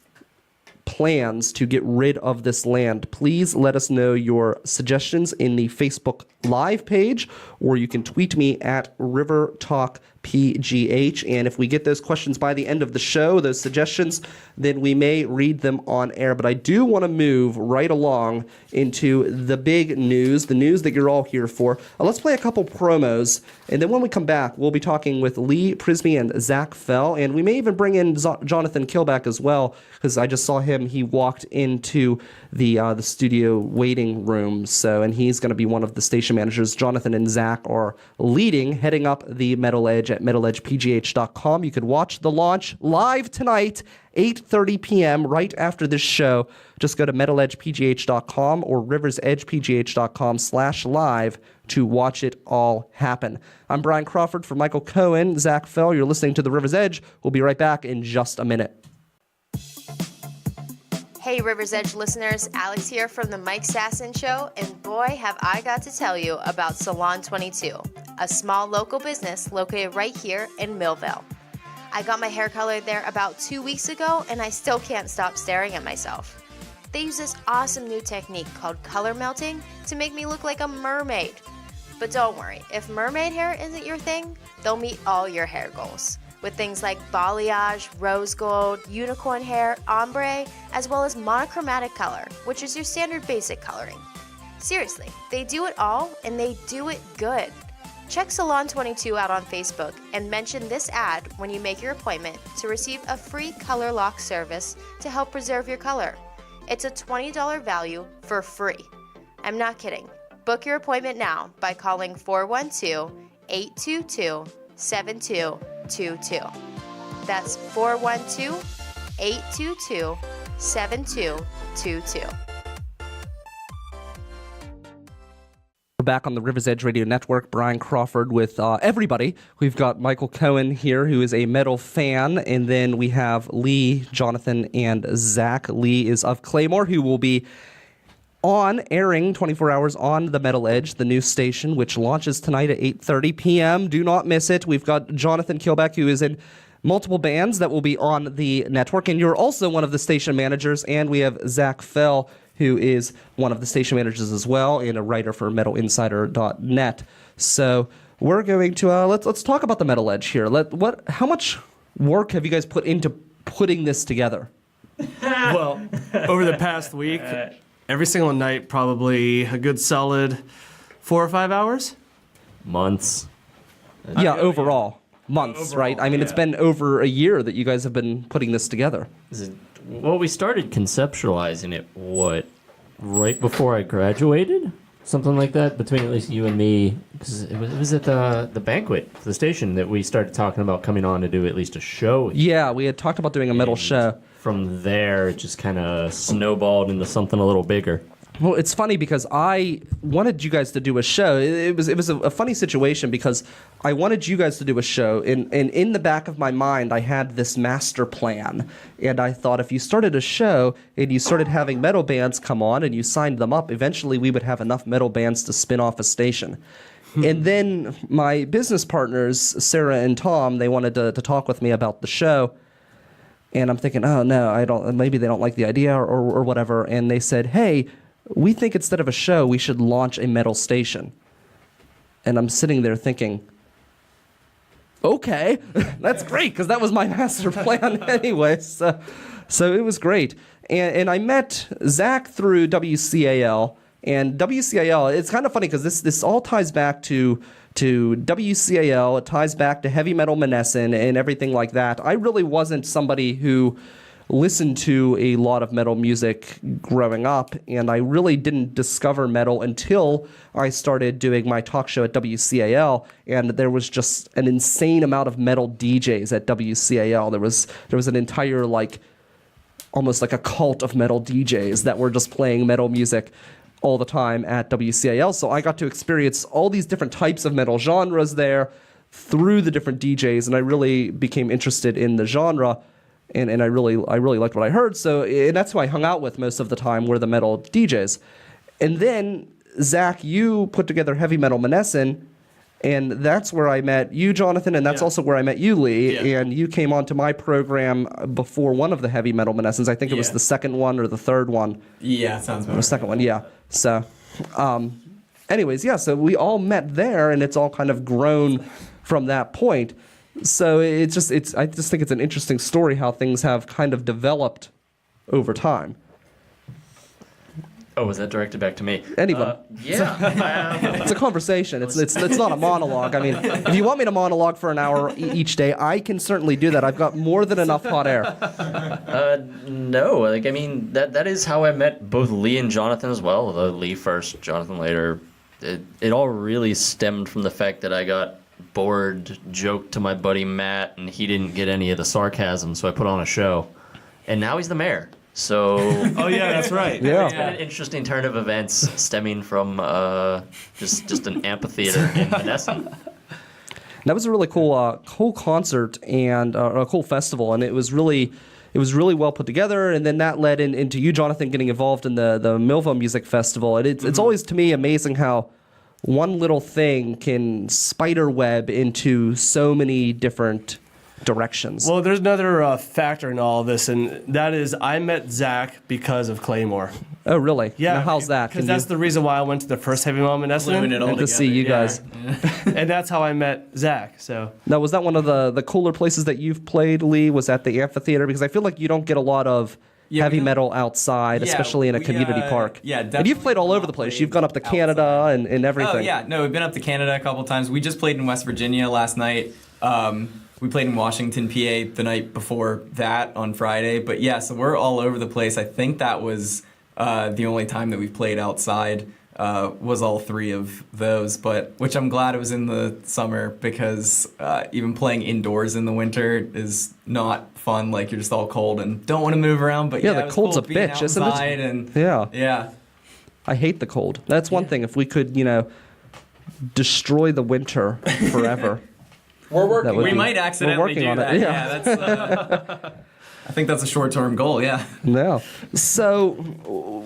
plans to get rid of this land? Please let us know your suggestions in the Facebook Live page, or you can tweet me at River Talk PGH. And if we get those questions by the end of the show, those suggestions, then we may read them on air. But I do want to move right along into the big news, the news that you're all here for. Let's play a couple promos, and then when we come back, we'll be talking with Lee Prisby and Zach Fehl, and we may even bring in Jonathan Killback as well, because I just saw him. He walked into the studio waiting room, and he's going to be one of the station managers. Jonathan and Zach are heading up the Metal Edge at metaledgepgh.com. You could watch the launch live tonight, 8:30 p.m. right after this show. Just go to metaledgepgh.com or riversedgepgh.com/live to watch it all happen. I'm Brian Crawford for Michael Cohen, Zach Fehl. You're listening to The River's Edge. We'll be right back in just a minute. Hey River's Edge listeners, Alex here from the Mike Sasson Show, and boy have I got to tell you about Salon 22, a small local business located right here in Millville. I got my hair colored there about 2 weeks ago, and I still can't stop staring at myself. They use this awesome new technique called color melting to make me look like a mermaid. But don't worry, if mermaid hair isn't your thing, they'll meet all your hair goals, with things like balayage, rose gold, unicorn hair, ombre, as well as monochromatic color, which is your standard basic coloring. Seriously, they do it all, and they do it good. Check Salon 22 out on Facebook and mention this ad when you make your appointment to receive a free color lock service to help preserve your color. It's a $20 value for free. I'm not kidding. Book your appointment now by calling 412-822-7222. That's 412-822-7222. We're back on the River's Edge Radio Network. Brian Crawford with everybody. We've got Michael Cohen here, who is a metal fan, and then we have Lee, Jonathan, and Zach. Lee is of Klaymore, who will be airing 24 hours on the Metal Edge, the new station, which launches tonight at 8:30 p.m. Do not miss it. We've got Jonathan Killback, who is in multiple bands that will be on the network, and you're also one of the station managers, and we have Zach Fehl, who is one of the station managers as well and a writer for MetalInsider.net. So we're going to let's talk about the Metal Edge here. How much work have you guys put into putting this together? Well, over the past week, every single night, probably a good solid 4 or 5 hours. Months. Yeah, overall. months, Overall, right? I mean, it's yeah. been over a year that you guys have been putting this together. Well, we started conceptualizing it, right before I graduated? Something like that, between at least you and me. Because it was at the banquet, the station, that we started talking about coming on to do at least a show. Yeah, we had talked about doing a metal And show. From there, it just kind of snowballed into something a little bigger. Well, it's funny because I wanted you guys to do a show. It was a funny situation because I wanted you guys to do a show, and in the back of my mind, I had this master plan. And I thought if you started a show and you started having metal bands come on and you signed them up, eventually we would have enough metal bands to spin off a station. And then my business partners, Sarah and Tom, they wanted to talk with me about the show. And I'm thinking, oh, no, I don't. Maybe they don't like the idea or whatever. And they said, hey, we think instead of a show, we should launch a metal station. And I'm sitting there thinking, okay, that's great, because that was my master plan anyway. So it was great. And I met Zach through WCAL. And WCAL, it's kind of funny because this all ties back to WCAL. It ties back to Heavy Metal Monessen and everything like that. I really wasn't somebody who listened to a lot of metal music growing up, and I really didn't discover metal until I started doing my talk show at WCAL, and there was just an insane amount of metal DJs at WCAL. There was an entire, almost like a cult of metal DJs that were just playing metal music all the time at WCAL, so I got to experience all these different types of metal genres there through the different DJs, and I really became interested in the genre. And I really liked what I heard. So and that's who I hung out with most of the time were the metal DJs. And then, Zach, you put together Heavy Metal Monessen, and that's where I met you, Jonathan, and that's also where I met you, Lee. Yeah. And you came onto my program before one of the Heavy Metal Monessens. I think it was Yeah. the second one or the third one. Yeah, sounds Or better. second one, yeah. So, anyways, yeah, so we all met there, and it's all kind of grown from that point. So I just think it's an interesting story how things have kind of developed over time. Oh, was that directed back to me? Anyone. Yeah. It's a conversation. It's not a monologue. I mean, if you want me to monologue for an hour each day, I can certainly do that. I've got more than enough hot air. No, that is how I met both Lee and Jonathan as well. Although Lee first, Jonathan later. It all really stemmed from the fact that I got bored, joked to my buddy Matt, and he didn't get any of the sarcasm, so I put on a show. And now he's the mayor. So Oh yeah, that's right. Yeah. it's been an interesting turn of events stemming from just an amphitheater in Monessen. That was a really cool concert and a cool festival, and it was really well put together. And then that led into you, Jonathan, getting involved in the Millville Music Festival. And it's always to me amazing how one little thing can spider web into so many different directions. Well, there's another factor in all of this, and that is I met Zach because of Claymore. Oh, really? Yeah. Now, how's that? Because that's the reason why I went to the first Heavy Metal Gluing it all Good to see you Yeah. guys. And that's how I met Zach. So Now, was that one of the cooler places that you've played, Lee? Was at the amphitheater? Because I feel like you don't get a lot of Yeah, heavy we don't- metal outside, Yeah, especially in a we, community park. yeah, And you've definitely played all over the not place. played You've gone up to Canada outside. and everything. Oh yeah, no, we've been up to Canada a couple times. We just played in West Virginia last night. We played in Washington, PA the night before that on Friday. But yeah, so we're all over the place. I think that was the only time that we've played outside was all three of those. But which I'm glad it was in the summer because even playing indoors in the winter is not fun. Like you're just all cold and don't want to move around. But Yeah, yeah, the it was cold's cool a being bitch, isn't it? outside and Yeah. I hate the cold. That's one thing. If we could, destroy the winter forever. We're working. That would We be- might accidentally working do on it, that. yeah. That's. I think that's a short-term goal. Yeah. No. So,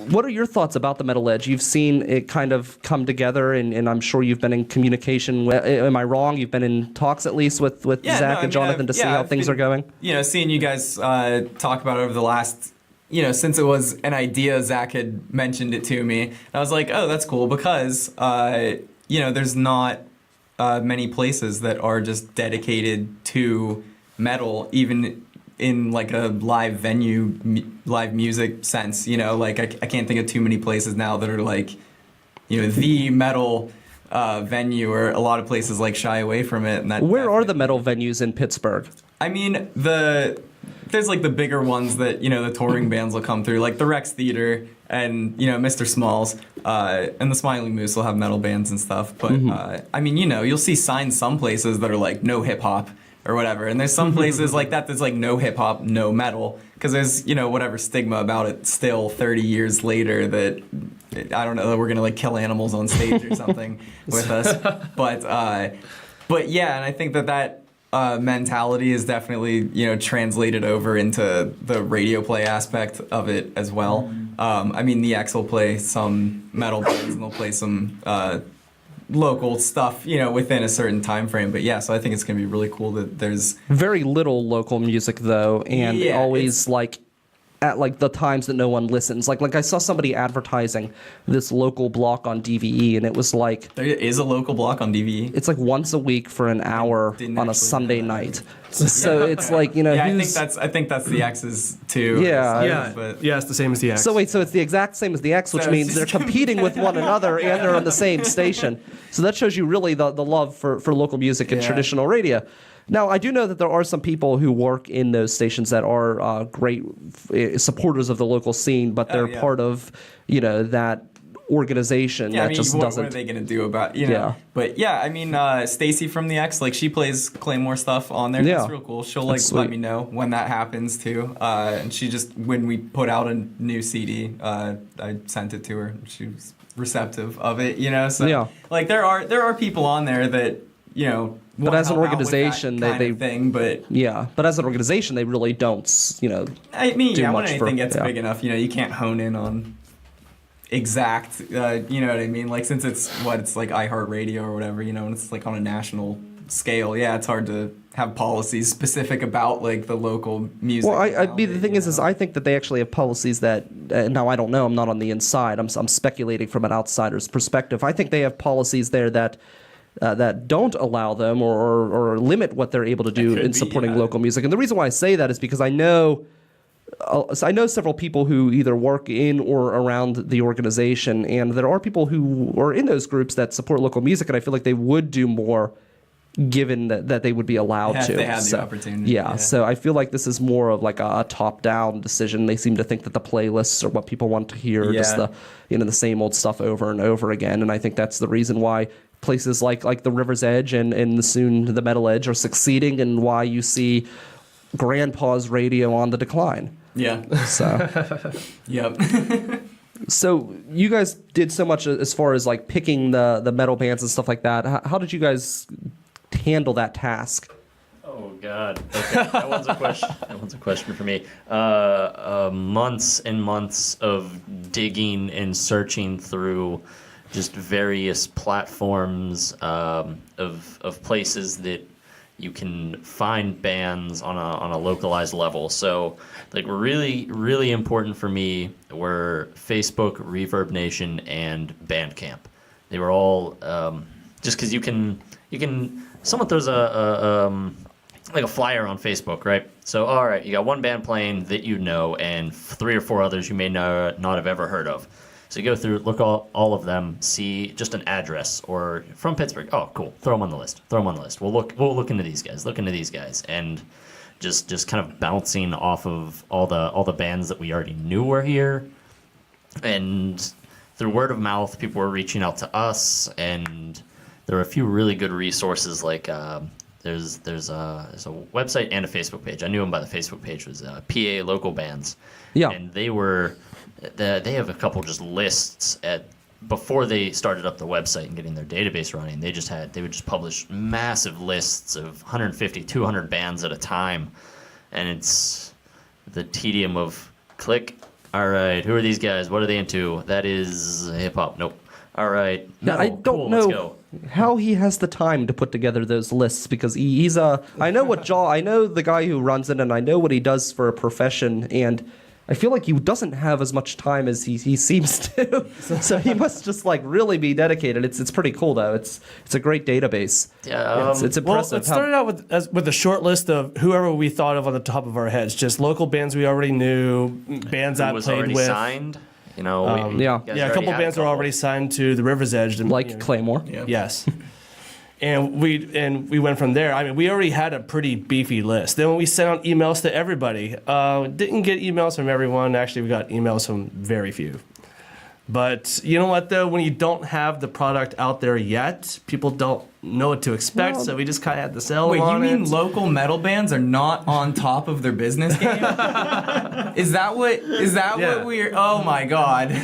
what are your thoughts about the Metal Edge? You've seen it kind of come together, and I'm sure you've been in communication with. Am I wrong? You've been in talks at least with Yeah, Zach no, and Jonathan to see how I've things been, are going. Seeing you guys talk about it over the last, since it was an idea, Zach had mentioned it to me. And I was like, oh, that's cool because, there's not many places that are just dedicated to metal, even in like a live venue, live music sense. I can't think of too many places now that are like, the metal venue, or a lot of places like shy away from it. And that Where are the metal venues in Pittsburgh? I mean, there's like the bigger ones that, the touring bands will come through, like the Rex Theater and, Mr. Smalls, and the Smiling Moose will have metal bands and stuff. But, I mean, you'll see signs some places that are like no hip hop or whatever. And there's some places like that that's like no hip hop, no metal. Because there's, whatever stigma about it still 30 years later that, I don't know, that we're going to like kill animals on stage or something with us. But yeah, and I think that mentality is definitely, translated over into the radio play aspect of it as well. I mean, the X will play some metal bands and they'll play some local stuff, within a certain time frame. But yeah, so I think it's going to be really cool that there's very little local music though, and always like at like the times that no one listens. Like I saw somebody advertising this local block on DVE, and it was like there is a local block on DVE. It's like once a week for an hour on a Sunday night. So it's like I think that's the X's too. Yeah, it's the same as the X. So it's the exact same as the X, which means they're competing with one another and they're on the same station. So that shows you really the love for local music and traditional radio. Now, I do know that there are some people who work in those stations that are great supporters of the local scene, but they're part of, that organization that just doesn't. What are they going to do about, Yeah. But yeah, I mean, Stacy from the X, like she plays Klaymore stuff on there. That's real cool. She'll let me know when that happens too. And she just, when we put out a new CD, I sent it to her. She was receptive of it, So like there are people on there that, but as an organization, but as an organization, they really don't, I mean, do when much anything gets big enough, you can't hone in on exact, you know what I mean? Like since it's like iHeartRadio or whatever, and it's like on a national scale. Yeah, it's hard to have policies specific about like the local music. Well, the thing is I think that they actually have policies that now I don't know. I'm not on the inside. I'm speculating from an outsider's perspective. I think they have policies there that don't allow them or limit what they're able to do in supporting local music. And the reason why I say that is because I know several people who either work in or around the organization, and there are people who are in those groups that support local music, and I feel like they would do more given that they would be allowed to. They have the opportunity. Yeah, so I feel like this is more of like a top-down decision. They seem to think that the playlists are what people want to hear, just the same old stuff over and over again, and I think that's the reason why places like the River's Edge and soon the Metal Edge are succeeding, and why you see Grandpa's radio on the decline. Yeah. So. Yep. So you guys did so much as far as like picking the metal bands and stuff like that. How did you guys handle that task? Oh God. Okay. That one's a question. That one's a question for me. Months and months of digging and searching through just various platforms of places that you can find bands on a localized level. So like really, really important for me were Facebook, Reverb Nation, and Bandcamp. They were all just because you can someone throws like a flyer on Facebook, right? So all right, you got one band playing that and 3 or 4 others you may not have ever heard of. So you go through, look all of them, see just an address or from Pittsburgh. Oh, cool. Throw them on the list. We'll look into these guys. And just kind of bouncing off of all the bands that we already knew were here. And through word of mouth, people were reaching out to us, and there were a few really good resources like there's a website and a Facebook page. I knew them by the Facebook page. Was PA Local Bands. Yeah. And they have a couple just lists before they started up the website and getting their database running. They would just publish massive lists of 150, 200 bands at a time, and it's the tedium of click. All right, who are these guys? What are they into? That is hip hop. Nope. All right. No, I don't know how he has the time to put together those lists, because he's I know the guy who runs it, and I know what he does for a profession, and I feel like he doesn't have as much time as he seems to. So he must just like really be dedicated. It's pretty cool though. It's a great database. Yeah, it's impressive. Well, it started out with a short list of whoever we thought of on the top of our heads, just local bands we already knew, bands I played with. Signed. You know, Yeah. you guys Yeah, a couple had bands are already signed to the River's Edge. And, Like Klaymore. Yes. And we went from there. I mean, we already had a pretty beefy list. Then when we sent out emails to everybody, didn't get emails from everyone. Actually, we got emails from very few. But you know what, though? When you don't have the product out there yet, people don't know what to expect, so we just kind of had to sell Wait, on you mean it. local metal bands are not on top of their business game? Is that what Yeah. we're... Oh, my God.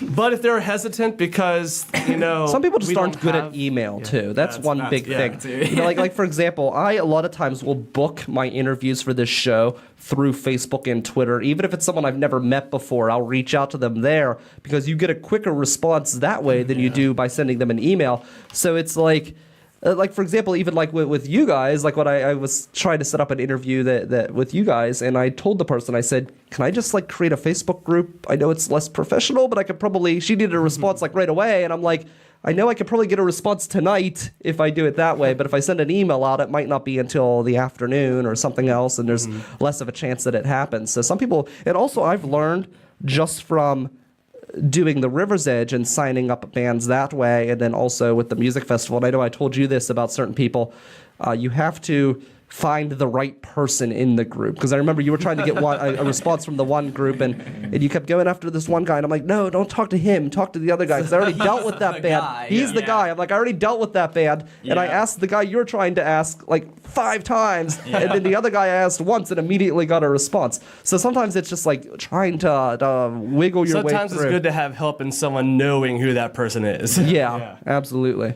But if they're hesitant because, Some people just we aren't don't good have- at email too. That's one big yeah, thing. too. Like for example, I a lot of times will book my interviews for this show through Facebook and Twitter. Even if it's someone I've never met before, I'll reach out to them there because you get a quicker response that way than you do by sending them an email. So it's like for example, even like with you guys, like when I was trying to set up an interview that with you guys, and I told the person, I said, can I just like create a Facebook group? I know it's less professional, but I could probably, she needed a response like right away. And I'm like, I know I could probably get a response tonight if I do it that way, but if I send an email out, it might not be until the afternoon or something else, and there's less of a chance that it happens. So some people, and also I've learned just from doing the River's Edge and signing up bands that way, and then also with the music festival. And I know I told you this about certain people. You have to find the right person in the group, because I remember you were trying to get a response from the one group, and you kept going after this one guy, and I'm like, no, don't talk to him, talk to the other guy, because I already dealt with that band. guy, He's the guy. I'm like, I already dealt with that band, and I asked the guy you're trying to ask like 5 times, and then the other guy I asked once and immediately got a response. So sometimes it's just like trying to wiggle your way through. Sometimes it's good to have help in someone knowing who that person is. Yeah, absolutely.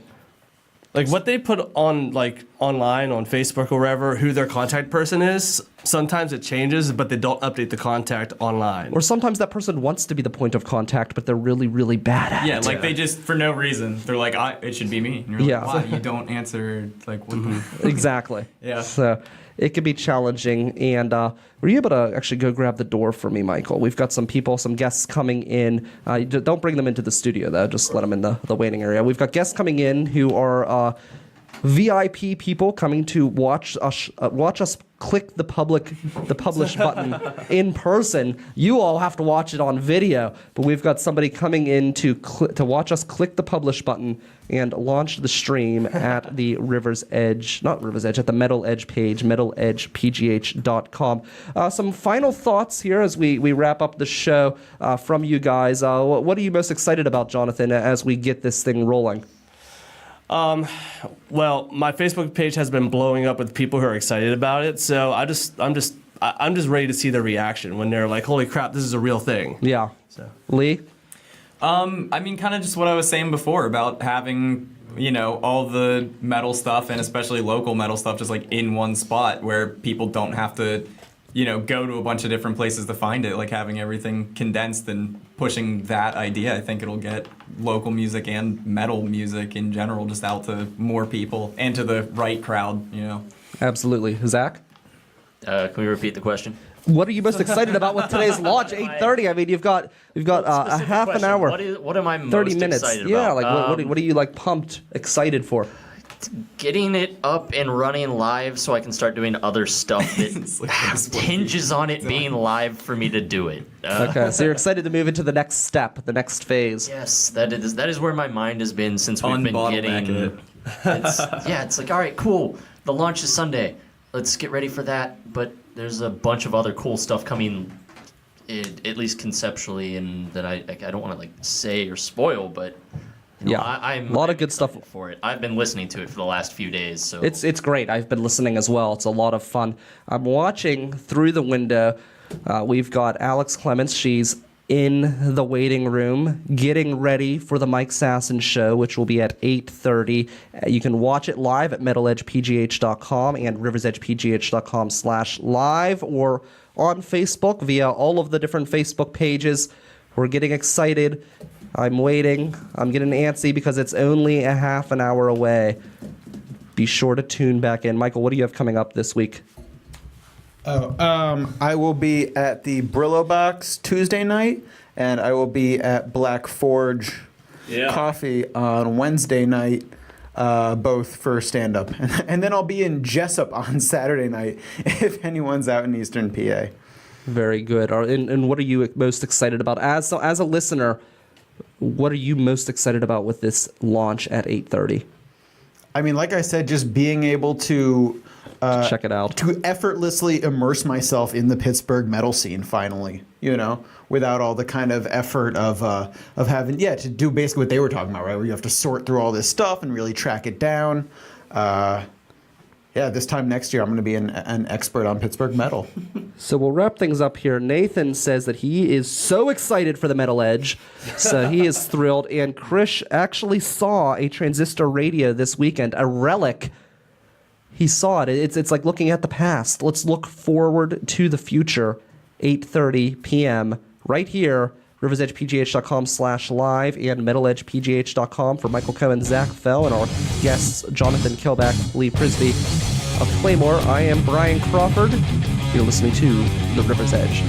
Like what they put on like online on Facebook or wherever, who their contact person is, sometimes it changes, but they don't update the contact online. Or sometimes that person wants to be the point of contact, but they're really, really bad at it. Yeah, like they just, for no reason, they're like, it should be me. And you're Yeah. like, why? You don't answer, like, what the... Exactly. Yeah. So it can be challenging. And were you able to actually go grab the door for me, Michael? We've got some people, some guests coming in. Don't bring them into the studio, though. Just let them in the waiting area. We've got guests coming in who are VIP people coming to watch us click the publish button in person. You all have to watch it on video, but we've got somebody coming in to watch us click the publish button and launch the stream at the River's Edge, not River's Edge, at the Metal Edge page, metaledgepgh.com. Some final thoughts here as we wrap up the show from you guys. What are you most excited about, Jonathan, as we get this thing rolling? Well, my Facebook page has been blowing up with people who are excited about it, so I'm just ready to see their reaction when they're like, "Holy crap, this is a real thing." Yeah. So. Lee? I mean, kind of just what I was saying before about having, all the metal stuff and especially local metal stuff just like in one spot where people don't have to, go to a bunch of different places to find it. Like having everything condensed and pushing that idea, I think it'll get local music and metal music in general just out to more people and to the right crowd, Absolutely. Zach? Can we repeat the question? What are you most excited about with today's launch? 8:30. I mean, you've got a half an hour. What am I 30 most minutes. excited Yeah, about? like what are you like pumped, excited for? Getting it up and running live so I can start doing other stuff that hinges on it being live for me to do it. Okay, so you're excited to move into the next step, the next phase. Yes, that is where my mind has been since we've been Unbottleneck getting. it. It's like, all right, cool. The launch is Sunday. Let's get ready for that. But there's a bunch of other cool stuff coming, at least conceptually, and that I don't want to like say or spoil, but. I'm a lot of good stuff for it. I've been listening to it for the last few days, so It's great. I've been listening as well. It's a lot of fun. I'm watching through the window. We've got Alex Clements. She's in the waiting room getting ready for the Mike Sasson show, which will be at 8:30. You can watch it live at metaledgepgh.com and riversedgepgh.com/live, or on Facebook via all of the different Facebook pages. We're getting excited. I'm waiting. I'm getting antsy because it's only a half an hour away. Be sure to tune back in. Michael, what do you have coming up this week? I will be at the Brillo Box Tuesday night, and I will be at Black Forge Coffee on Wednesday night, both for stand-up. And then I'll be in Jessup on Saturday night, if anyone's out in Eastern PA. Very good. And what are you most excited about? As a listener, what are you most excited about with this launch at 8:30? I mean, like I said, just being able to check it out. to effortlessly immerse myself in the Pittsburgh metal scene finally, without all the kind of effort of having, to do basically what they were talking about, right? Where you have to sort through all this stuff and really track it down. This time next year, I'm going to be an expert on Pittsburgh metal. So we'll wrap things up here. Nathan says that he is so excited for the Metal Edge. So he is thrilled. And Krish actually saw a transistor radio this weekend, a relic. He saw it. It's like looking at the past. Let's look forward to the future. 8:30 p.m. right here, riversedgepgh.com/live and metaledgepgh.com for Michael Cohen, Zach Fehl, and our guests, Jonathan Kilback, Lee Prisby of Klaymore. I am Brian Crawford. You're listening to The River's Edge.